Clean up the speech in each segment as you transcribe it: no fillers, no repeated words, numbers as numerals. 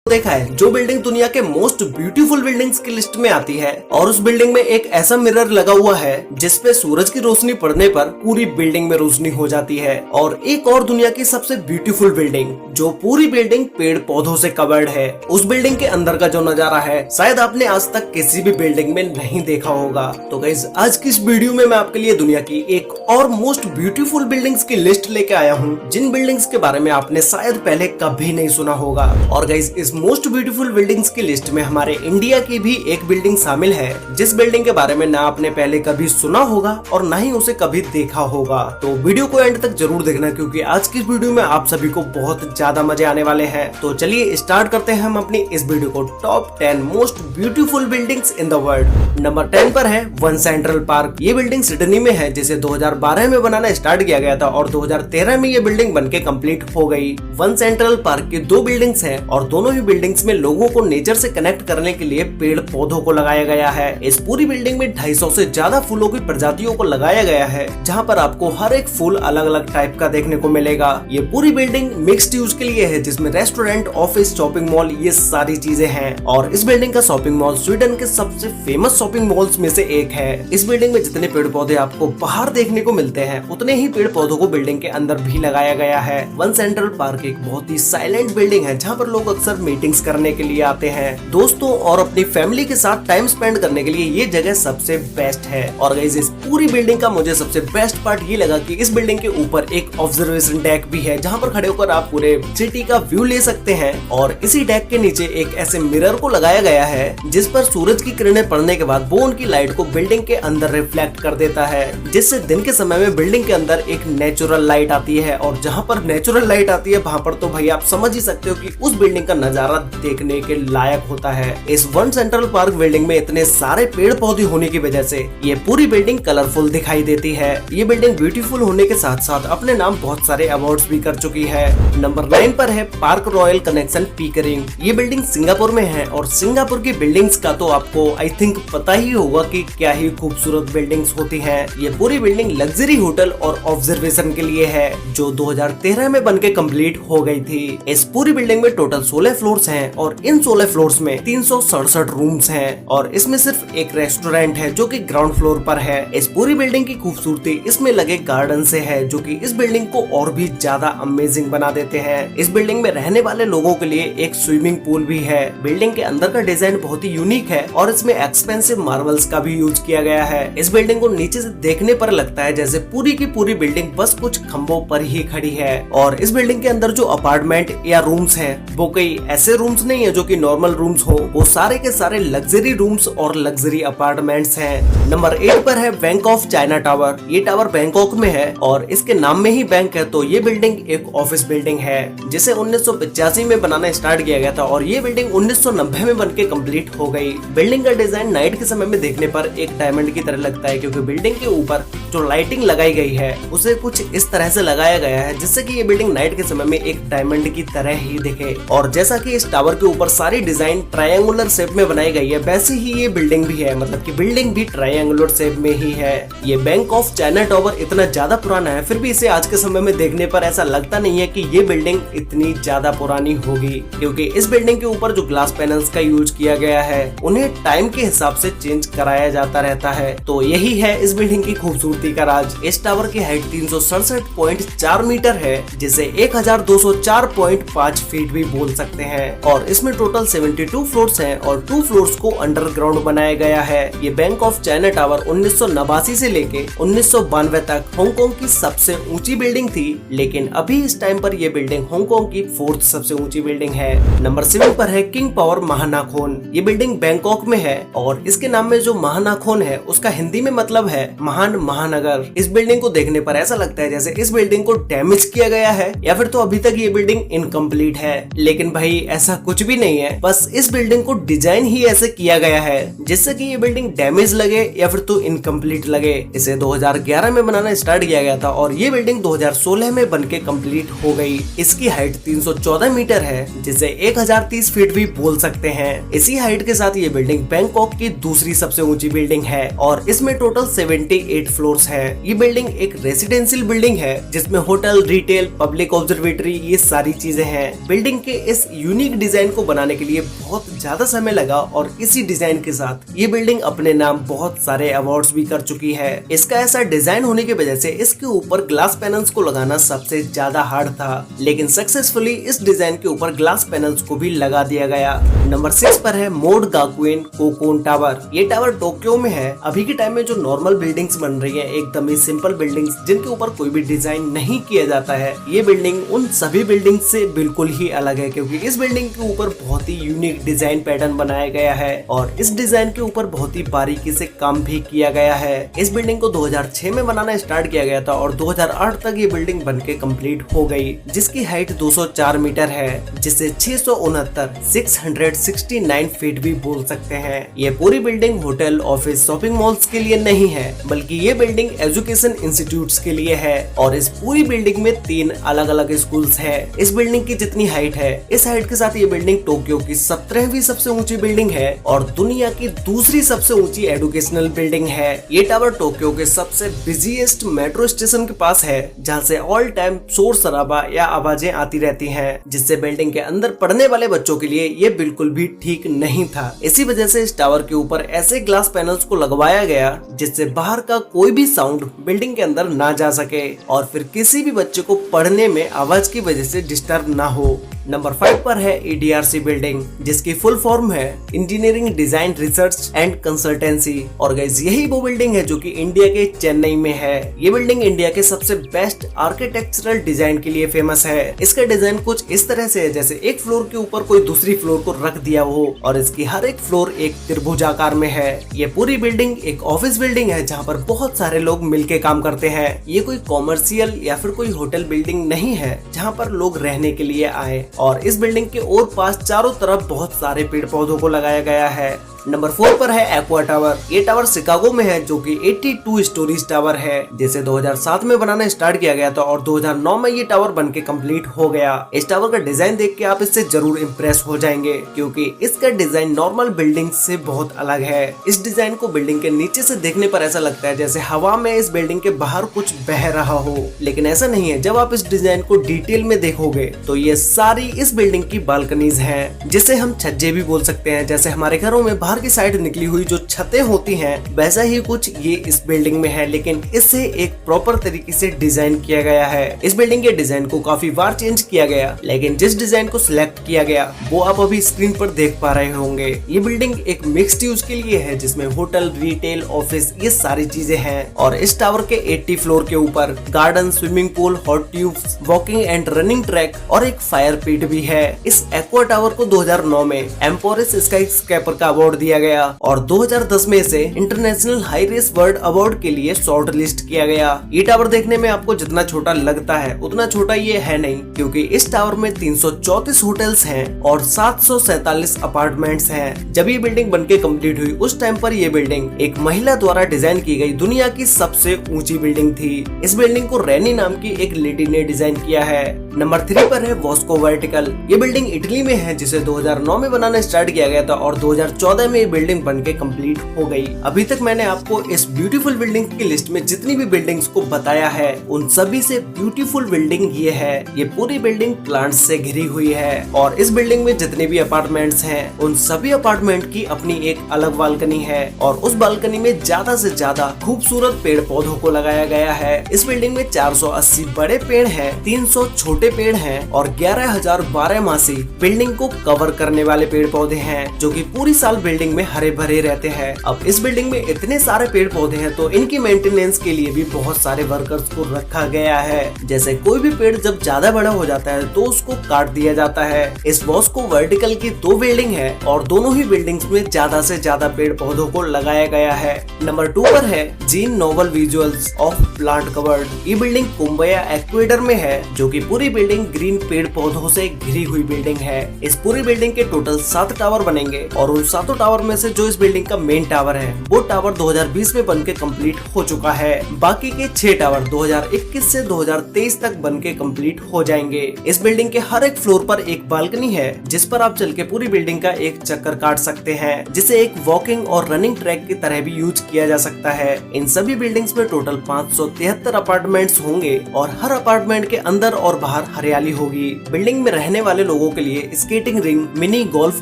देखा है जो बिल्डिंग दुनिया के मोस्ट ब्यूटीफुल बिल्डिंग्स की लिस्ट में आती है और उस बिल्डिंग में एक ऐसा मिरर लगा हुआ है जिसपे सूरज की रोशनी पड़ने पर पूरी बिल्डिंग में रोशनी हो जाती है। और एक और दुनिया की सबसे ब्यूटीफुल बिल्डिंग जो पूरी बिल्डिंग पेड़ पौधों से कवर्ड है, उस बिल्डिंग के अंदर का जो नजारा है शायद आपने आज तक किसी भी बिल्डिंग में नहीं देखा होगा। तो गाइस आज की इस वीडियो में मैं आपके लिए दुनिया की एक और मोस्ट ब्यूटीफुल बिल्डिंग्स की लिस्ट लेके आया हूँ जिन बिल्डिंग्स के बारे में आपने शायद पहले कभी नहीं सुना होगा। और गाइस इस मोस्ट ब्यूटीफुल बिल्डिंग्स की लिस्ट में हमारे इंडिया की भी एक बिल्डिंग शामिल है जिस बिल्डिंग के बारे में ना आपने पहले कभी सुना होगा और ना ही उसे कभी देखा होगा। तो वीडियो को एंड तक जरूर देखना क्योंकि आज की इस वीडियो में आप सभी को बहुत ज्यादा मजे आने वाले हैं। तो चलिए स्टार्ट करते हैं हम अपनी इस वीडियो को top 10 most beautiful buildings in the world. Number 10 पर है वन सेंट्रल पार्क। ये बिल्डिंग सिडनी में है जिसे 2012 में बनाना स्टार्ट किया गया था और 2013 में ये बिल्डिंग बनके कंप्लीट हो गई। वन सेंट्रल पार्क की दो बिल्डिंग्स हैं और दोनों ही बिल्डिंग्स में लोगों को नेचर से कनेक्ट करने के लिए पेड़ पौधों को लगाया गया है। इस पूरी बिल्डिंग में 250 से ज्यादा फूलों की प्रजातियों को लगाया गया है जहाँ पर आपको हर एक फूल अलग अलग टाइप का देखने को मिलेगा। ये पूरी बिल्डिंग मिक्स्ड यूज के लिए है जिसमें रेस्टोरेंट, ऑफिस, शॉपिंग मॉल ये सारी चीजें हैं। और इस बिल्डिंग का शॉपिंग मॉल स्वीडन के सबसे फेमस शॉपिंग मॉल्स में से एक है। इस बिल्डिंग में जितने पेड़ पौधे आपको बाहर देखने को मिलते हैं उतने ही पेड़ पौधों को बिल्डिंग के अंदर भी लगाया गया है। वन सेंट्रल पार्क एक बहुत ही साइलेंट बिल्डिंग है जहाँ पर लोग अक्सर मीटिंग्स करने के लिए आते हैं, दोस्तों और अपनी फैमिली के साथ टाइम स्पेंड करने के लिए ये जगह सबसे बेस्ट है। और गाइस इस पूरी बिल्डिंग का मुझे सबसे बेस्ट पार्ट ये लगा कि इस बिल्डिंग के ऊपर एक ऑब्जर्वेशन डेक भी है जहाँ पर खड़े होकर आप पूरे सिटी का व्यू ले सकते हैं। और इसी डेक के नीचे एक ऐसे मिरर को लगाया गया है जिस पर सूरज की किरणें पड़ने के बाद वो उनकी लाइट को बिल्डिंग के अंदर रिफ्लेक्ट कर देता है जिससे दिन के समय में बिल्डिंग के अंदर एक नेचुरल लाइट आती है। और जहाँ पर नेचुरल लाइट आती है वहाँ पर तो भाई आप समझ ही सकते हो कि उस बिल्डिंग का नजारा देखने के लायक होता है। इस वन सेंट्रल पार्क बिल्डिंग में इतने सारे पेड़ पौधे होने की वजह से ये पूरी बिल्डिंग कलरफुल दिखाई देती है। ये बिल्डिंग ब्यूटीफुल होने के साथ साथ अपने नाम बहुत सारे अवार्ड्स भी कर चुकी है। नंबर 9 पर है पार्क रॉयल कनेक्शन पीकरिंग। ये बिल्डिंग सिंगापुर में है और सिंगापुर की बिल्डिंग्स का तो आपको आई थिंक पता ही होगा कि क्या ही खूबसूरत बिल्डिंग्स होती हैं। ये पूरी बिल्डिंग लग्जरी होटल और ऑब्जर्वेशन के लिए है जो 2013 में बनके कंप्लीट हो गई थी। इस पूरी बिल्डिंग में टोटल 16 फ्लोर्स हैं और इन 16 फ्लोर्स में 367 रूम्स हैं और इसमें सिर्फ एक रेस्टोरेंट है जो कि ग्राउंड फ्लोर पर है। इस पूरी बिल्डिंग की खूबसूरती इसमें लगे गार्डन से है जो कि इस बिल्डिंग को और भी ज्यादा अमेजिंग बना देते हैं। इस बिल्डिंग में रहने वाले लोगों के लिए एक स्विमिंग पूल भी है। बिल्डिंग के अंदर का डिजाइन बहुत ही यूनिक है और इसमें एक्सपेंसिव मार्बल्स का भी यूज किया गया है। इस बिल्डिंग को नीचे से देखने पर लगता है जैसे पूरी की पूरी बिल्डिंग बस कुछ खंभों पर ही खड़ी है। और इस बिल्डिंग के अंदर जो अपार्टमेंट या रूम्स हैं वो कई ऐसे रूम्स नहीं है जो कि नॉर्मल रूम्स हो, वो सारे के सारे लग्जरी रूम्स और लग्जरी अपार्टमेंट्स हैं। नंबर 8 पर है बैंक ऑफ चाइना टावर। ये टावर बैंकॉक में है और इसके नाम में ही बैंक है तो ये बिल्डिंग एक ऑफिस बिल्डिंग है जिसे 1985 में बनाना स्टार्ट किया गया था और ये बिल्डिंग 1990 में बनके कंप्लीट हो गई। बिल्डिंग का डिजाइन नाइट के समय में देखने पर एक डायमंड की तरह लगता है क्योंकि बिल्डिंग के ऊपर जो लाइटिंग लगाई गई है उसे कुछ इस तरह से लगाया गया है जिससे कि ये बिल्डिंग नाइट के समय में एक डायमंड की तरह ही दिखे। और जैसा कि इस टावर के ऊपर सारी डिजाइन ट्रायंगुलर शेप में बनाई गई है वैसे ही ये बिल्डिंग भी है, मतलब कि बिल्डिंग भी ट्रायंगुलर शेप में ही है। ये बैंक ऑफ चाइना टावर इतना ज्यादा पुराना है फिर भी इसे आज के समय में देखने पर ऐसा लगता नहीं है कि ये बिल्डिंग इतनी ज्यादा पुरानी होगी क्योंकि इस बिल्डिंग के ऊपर जो ग्लास पैनल्स का यूज किया गया है उन्हें टाइम के हिसाब से चेंज कराया जाता रहता है। तो यही है इस बिल्डिंग की खूबसूरती का राज। इस टावर की हाइट 367.4 मीटर है जिसे 1204.5 फीट भी बोल सकते हैं। और इसमें टोटल 72 फ्लोर्स हैं और 2 फ्लोर्स को अंडरग्राउंड बनाया गया है। ये बैंक ऑफ चाइना टावर 1989 से लेके 1992 तक हांगकांग की सबसे ऊंची बिल्डिंग थी, लेकिन अभी इस टाइम पर ये बिल्डिंग हांगकांग की 4th सबसे ऊंची बिल्डिंग है। नंबर 7 पर है किंग पावर महानाखोन। ये बिल्डिंग बैंकॉक में है और इसके नाम में जो महानाखोन है उसका हिंदी में मतलब है महान महानगर। इस बिल्डिंग को देखने पर ऐसा लगता है जैसे इस बिल्डिंग को डैमेज किया गया है या फिर तो अभी तक ये बिल्डिंग इनकम्प्लीट है, लेकिन भाई ऐसा कुछ भी नहीं है, बस इस बिल्डिंग को डिजाइन ही ऐसे किया गया है जिससे कि ये बिल्डिंग डैमेज लगे या फिर तो इनकम्प्लीट फीट लगे। इसे 2011 में बनाना स्टार्ट किया गया था और ये बिल्डिंग 2016 में बनके कंप्लीट हो गई। इसकी हाइट 314 मीटर है, जिसे 1030 फीट भी बोल सकते हैं। इसी हाइट के साथ ये बिल्डिंग बैंकॉक की दूसरी सबसे ऊंची बिल्डिंग है और इसमें टोटल 78 फ्लोर्स है। ये बिल्डिंग एक रेसिडेंशियल बिल्डिंग है जिसमें होटल, रिटेल, पब्लिक ऑब्जर्वेटरी ये सारी चीजें हैं। बिल्डिंग के इस यूनिक डिजाइन को बनाने के लिए बहुत ज्यादा समय लगा और इसी डिजाइन के साथ ये बिल्डिंग अपने नाम बहुत सारे अवार्ड्स भी कर चुकी है। इसका ऐसा डिजाइन होने की वजह से इसके ऊपर ग्लास पैनल्स को लगाना सबसे ज्यादा हार्ड था, लेकिन सक्सेसफुली इस डिजाइन के ऊपर ग्लास पैनल्स को भी लगा दिया गया। नंबर 6 पर है मोड गाकुइन कोकोन टावर। ये टावर टोक्यो में है। अभी के टाइम में जो नॉर्मल बिल्डिंग्स बन रही है, एकदम ही सिंपल बिल्डिंग्स जिनके ऊपर कोई भी डिजाइन नहीं किया जाता है, ये बिल्डिंग उन सभी बिल्डिंग से बिल्कुल ही अलग है, क्योंकि इस बिल्डिंग के ऊपर बहुत ही यूनिक डिजाइन पैटर्न बनाया गया है और इस डिजाइन के ऊपर बहुत ही बारीकी से काम भी किया गया है। इस बिल्डिंग को 2006 में बनाना स्टार्ट किया गया था और 2008 तक ये बिल्डिंग बनके कंप्लीट हो गई, जिसकी हाइट 204 मीटर है, जिसे 669 फीट भी बोल सकते हैं। ये पूरी building hotel, office, shopping malls के लिए नहीं है, बल्कि ये बिल्डिंग एजुकेशन इंस्टीट्यूट्स के लिए है और इस पूरी बिल्डिंग में 3 अलग अलग स्कूल्स है। इस बिल्डिंग की जितनी हाइट है, इस हाइट के साथ ये बिल्डिंग टोक्यो की 17वीं सबसे ऊंची बिल्डिंग है और दुनिया की दूसरी सबसे ऊंची एजुकेशनल बिल्डिंग है। ये टावर टोक्यो के सबसे बिजीएस्ट मेट्रो स्टेशन के पास है, जहाँ से ऑल टाइम शोर शराबा या आवाजें आती रहती हैं, जिससे बिल्डिंग के अंदर पढ़ने वाले बच्चों के लिए ये बिल्कुल भी ठीक नहीं था। इसी वजह से इस टावर के ऊपर ऐसे ग्लास पैनल्स को लगवाया गया जिससे बाहर का कोई भी साउंड बिल्डिंग के अंदर ना जा सके और फिर किसी भी बच्चे को पढ़ने में आवाज की वजह से डिस्टर्ब ना हो। नंबर 5 पर है EDRC बिल्डिंग, जिसकी फुल फॉर्म है engineering design research and consultancy. और गाइस, यही वो बिल्डिंग है जो कि इंडिया के चेन्नई में है। ये बिल्डिंग इंडिया के सबसे बेस्ट आर्किटेक्चरल डिजाइन के लिए फेमस है। इसका डिजाइन कुछ इस तरह से है जैसे एक फ्लोर के ऊपर कोई दूसरी फ्लोर को रख दिया हो और इसकी हर एक फ्लोर एक त्रिभुजाकार में है। ये पूरी बिल्डिंग एक ऑफिस बिल्डिंग है जहाँ पर बहुत सारे लोग मिलके काम करते हैं। ये कोई कॉमर्शियल या फिर कोई होटल बिल्डिंग नहीं है जहाँ पर लोग रहने के लिए आए और इस बिल्डिंग के और पास चारों तरफ बहुत सारे पेड़ पौधों को लगाया गया है। नंबर 4 पर है एक्वा टावर। ये टावर शिकागो में है जो कि 82 स्टोरीज टावर है, जिसे 2007 में बनाना स्टार्ट किया गया था और 2009 में ये टावर बनके कंप्लीट हो गया। इस टावर का डिजाइन देख के आप इससे जरूर इम्प्रेस हो जाएंगे, क्योंकि इसका डिजाइन नॉर्मल बिल्डिंग से बहुत अलग है। इस डिजाइन को बिल्डिंग के नीचे से देखने पर ऐसा लगता है जैसे हवा में इस बिल्डिंग के बाहर कुछ बह रहा हो, लेकिन ऐसा नहीं है। जब आप इस डिजाइन को डिटेल में देखोगे तो ये सारी इस बिल्डिंग की बालकनीज हैं, जिसे हम छज्जे भी बोल सकते हैं। जैसे हमारे घरों में बाहर की साइड निकली हुई जो छतें होती हैं, वैसा ही कुछ ये इस बिल्डिंग में है, लेकिन इसे एक प्रॉपर तरीके से डिजाइन किया गया है। इस बिल्डिंग के डिजाइन को काफी बार चेंज किया गया, लेकिन जिस डिजाइन को सिलेक्ट किया गया वो आप अभी स्क्रीन पर देख पा रहे होंगे। ये बिल्डिंग एक मिक्स्ड यूज के लिए है, जिसमें होटल, रिटेल, ऑफिस ये सारी चीजें हैं और इस टावर के 80 फ्लोर के ऊपर garden, swimming pool, hot tubes, walking and running track और एक फायर पिट भी है। इस एक्वा टावर को 2009 में एम्पोरस स्काईस्क्रैपर का अवार्ड दिया गया और 2010 में इसे international high rise world award के लिए शॉर्ट लिस्ट किया गया। ये टावर देखने में आपको जितना छोटा लगता है उतना छोटा ये है नहीं, क्योंकि इस टावर में 334 होटल्स हैं और 747 अपार्टमेंट्स हैं। जब ये बिल्डिंग बनके कंप्लीट हुई उस टाइम पर ये बिल्डिंग एक महिला द्वारा डिजाइन की गई दुनिया की सबसे ऊंची बिल्डिंग थी। इस बिल्डिंग को रेनी नाम की एक लेडी ने डिजाइन किया है। नंबर 3 पर है वॉस्को वर्टिकल। ये बिल्डिंग इटली में है, जिसे 2009 में बनाना स्टार्ट किया गया था और 2014 में ये बिल्डिंग बनके कंप्लीट हो गई। अभी तक मैंने आपको इस ब्यूटीफुल बिल्डिंग की लिस्ट में जितनी भी बिल्डिंग्स को बताया है, उन सभी से ब्यूटीफुल बिल्डिंग ये है। ये पूरी बिल्डिंग प्लांट्स से घिरी हुई है और इस बिल्डिंग में जितने भी अपार्टमेंट्स हैं, उन सभी अपार्टमेंट की अपनी एक अलग बालकनी है और उस बालकनी में ज्यादा से ज्यादा खूबसूरत पेड़ पौधों को लगाया गया है। इस बिल्डिंग में 480 बड़े पेड़ हैं, 300 छोटे पेड़ हैं और 11,000 बारहमासी बिल्डिंग को कवर करने वाले पेड़ पौधे हैं, जो कि पूरी साल बिल्डिंग में हरे भरे रहते हैं। अब इस बिल्डिंग में इतने सारे पेड़ पौधे हैं तो इनकी मेंटेनेंस के लिए भी बहुत सारे वर्कर्स को रखा गया है। जैसे कोई भी पेड़ जब ज्यादा बड़ा हो जाता है तो उसको काट दिया जाता है। इस वॉस्को वर्टिकल की 2 बिल्डिंग है और दोनों ही बिल्डिंग्स में ज्यादा से ज्यादा पेड़ पौधों को लगाया गया है। नंबर 2 पर है Jean Nouvel visuals of plant covered. ये बिल्डिंग कुंबया एक्वेडर में है, जो कि पूरी बिल्डिंग ग्रीन पेड़ पौधों से घिरी हुई बिल्डिंग है। इस पूरी बिल्डिंग के टोटल 7 टावर बनेंगे और उन 7 टावर में से जो इस बिल्डिंग का मेन टावर है वो टावर 2020 में बनके कंप्लीट हो चुका है। बाकी के 6 टावर 2021 से 2023 तक बनके कंप्लीट हो जाएंगे। इस बिल्डिंग के हर एक फ्लोर पर एक बालकनी है जिस पर आप चल के पूरी बिल्डिंग का एक चक्कर काट सकते हैं, जिसे एक वॉकिंग और रनिंग ट्रैक की तरह भी यूज किया जा सकता है। इन सभी बिल्डिंग्स में टोटल 573 अपार्टमेंट्स होंगे और हर अपार्टमेंट के अंदर और बाहर हरियाली होगी। बिल्डिंग में रहने वाले लोगों के लिए skating ring, mini golf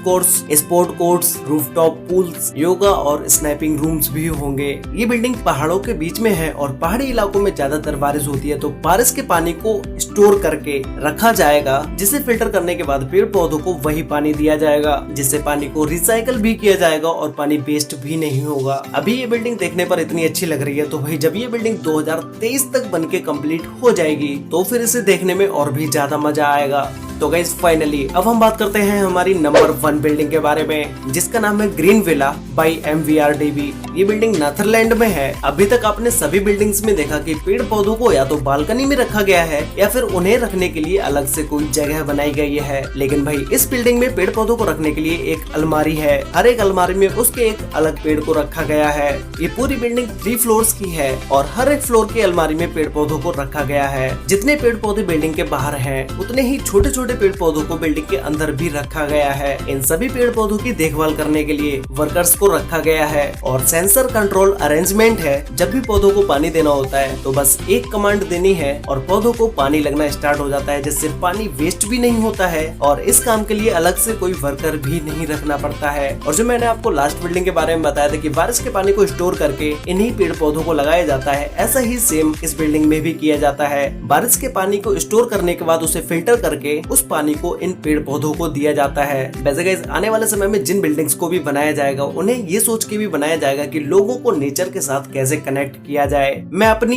course, sport courts, rooftop pools, yoga और स्नैपिंग रूम्स भी होंगे। ये बिल्डिंग पहाड़ों के बीच में है और पहाड़ी इलाकों में ज्यादातर बारिश होती है, तो बारिश के पानी को स्टोर करके रखा जाएगा, जिसे फिल्टर करने के बाद पेड़ पौधों को वही पानी दिया जाएगा, जिससे पानी को रिसाइकल भी किया जाएगा और पानी वेस्ट भी नहीं होगा। अभी ये बिल्डिंग देखने पर इतनी अच्छी लग रही है, तो भाई जब ये बिल्डिंग 2023 तक बनके कंप्लीट हो जाएगी तो फिर इसे देखने में और भी ज्यादा मजा आएगा। तो गाइस फाइनली अब हम बात करते हैं हमारी नंबर 1 बिल्डिंग के बारे में, जिसका नाम है ग्रीन विला बाय MVRDB। ये बिल्डिंग नेदरलैंड में है। अभी तक आपने सभी बिल्डिंग्स में देखा कि पेड़ पौधों को या तो बालकनी में रखा गया है या फिर उन्हें रखने के लिए अलग से कोई जगह बनाई गई है, लेकिन भाई इस बिल्डिंग में पेड़ पौधों को रखने के लिए एक अलमारी है। हर एक अलमारी में उसके एक अलग पेड़ को रखा गया है। ये पूरी बिल्डिंग 3 फ्लोर्स की है और हर एक फ्लोर की अलमारी में पेड़ पौधों को रखा गया है। जितने पेड़ पौधे बिल्डिंग के बाहर हैं, उतने ही छोटे छोटे पेड़ पौधों को बिल्डिंग के अंदर भी रखा गया है। इन सभी पेड़ पौधों की देखभाल करने के लिए वर्कर्स को रखा गया है और सेंसर कंट्रोल अरेंजमेंट है। जब भी पौधों को पानी देना होता है तो बस एक कमांड देनी है और पौधों को पानी लगना स्टार्ट हो जाता है, जिससे पानी वेस्ट भी नहीं होता है और इस काम के लिए अलग से कोई वर्कर भी नहीं रखना पड़ता है। और जो मैंने आपको लास्ट बिल्डिंग के बारे में बताया था कि बारिश के पानी को स्टोर करके इन्हीं पेड़ पौधों को लगाया जाता है, ऐसा ही सेम इस बिल्डिंग में भी किया जाता है। बारिश के पानी को स्टोर करने के बाद उसे फिल्टर करके उस पानी को इन पेड़ पौधों को दिया जाता है। वैसे गाइस आने वाले समय में जिन बिल्डिंग्स को भी बनाया जाएगा उन्हें ये सोच के भी बनाया जाएगा कि लोगों को नेचर के साथ कैसे कनेक्ट किया जाए। मैं अपनी